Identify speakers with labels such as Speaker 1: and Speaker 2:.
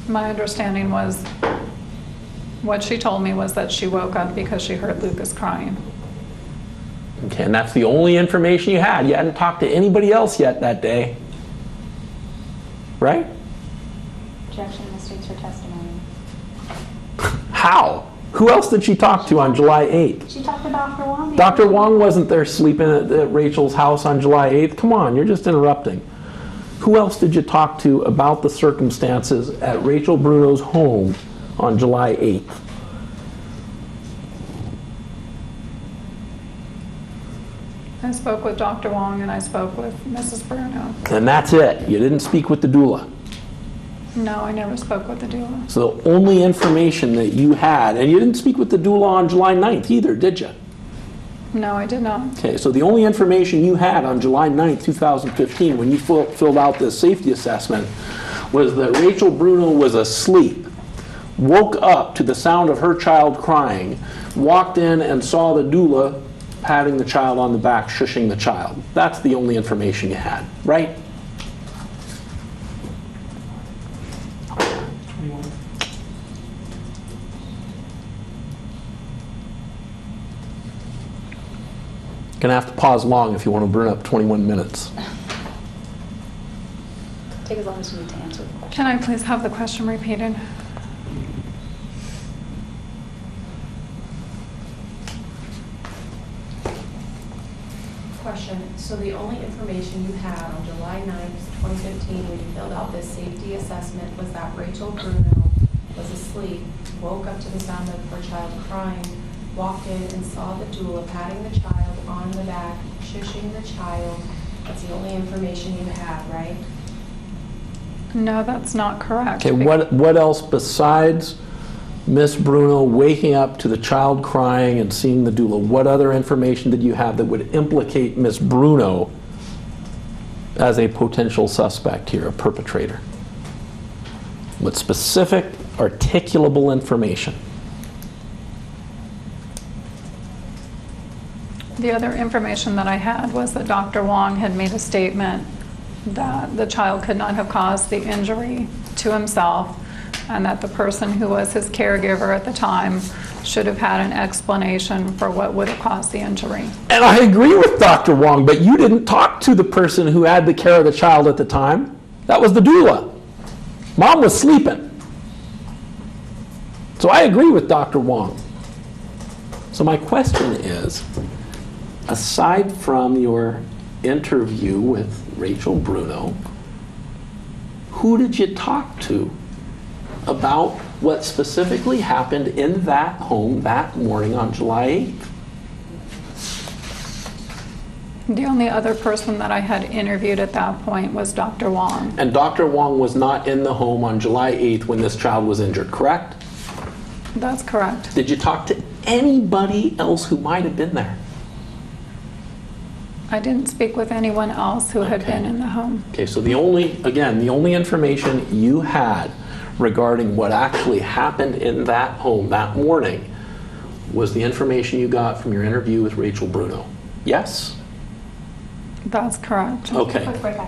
Speaker 1: My understanding was, what she told me was that she woke up because she heard Lucas crying.
Speaker 2: Okay, and that's the only information you had. You hadn't talked to anybody else yet that day, right?
Speaker 3: Objection misstates her testimony.
Speaker 2: How? Who else did she talk to on July 8th?
Speaker 3: She talked to Dr. Wong.
Speaker 2: Dr. Wong wasn't there sleeping at Rachel's house on July 8th. Come on, you're just interrupting. Who else did you talk to about the circumstances at Rachel Bruno's home on July 8th?
Speaker 1: I spoke with Dr. Wong and I spoke with Mrs. Bruno.
Speaker 2: And that's it. You didn't speak with the doula.
Speaker 1: No, I never spoke with the doula.
Speaker 2: So the only information that you had, and you didn't speak with the doula on July 9th either, did you?
Speaker 1: No, I did not.
Speaker 2: Okay, so the only information you had on July 9th, 2015, when you filled out this safety assessment, was that Rachel Bruno was asleep, woke up to the sound of her child crying, walked in and saw the doula patting the child on the back, shushing the child. That's the only information you had, right? Gonna have to pause long if you want to burn up 21 minutes.
Speaker 3: Take as long as you need to answer the question.
Speaker 1: Can I please have the question repeated?
Speaker 4: Question. So the only information you had on July 9th, 2015, when you filled out this safety assessment, was that Rachel Bruno was asleep, woke up to the sound of her child crying, walked in and saw the doula patting the child on the back, shushing the child. That's the only information you had, right?
Speaker 1: No, that's not correct.
Speaker 2: Okay, what else besides Miss Bruno waking up to the child crying and seeing the doula, what other information did you have that would implicate Miss Bruno as a potential suspect here, a perpetrator? What specific, articulable information?
Speaker 1: The other information that I had was that Dr. Wong had made a statement that the child could not have caused the injury to himself, and that the person who was his caregiver at the time should have had an explanation for what would have caused the injury.
Speaker 2: And I agree with Dr. Wong, but you didn't talk to the person who had the care of the child at the time. That was the doula. Mom was sleeping. So I agree with Dr. Wong. So my question is, aside from your interview with Rachel Bruno, who did you talk to about what specifically happened in that home that morning on July 8th?
Speaker 1: The only other person that I had interviewed at that point was Dr. Wong.
Speaker 2: And Dr. Wong was not in the home on July 8th when this child was injured, correct?
Speaker 1: That's correct.
Speaker 2: Did you talk to anybody else who might have been there?
Speaker 1: I didn't speak with anyone else who had been in the home.
Speaker 2: Okay, so the only information you had regarding what actually happened in that home that morning was the information you got from your interview with Rachel Bruno. Yes?
Speaker 1: That's correct.
Speaker 2: Okay.
Speaker 3: Quick break. I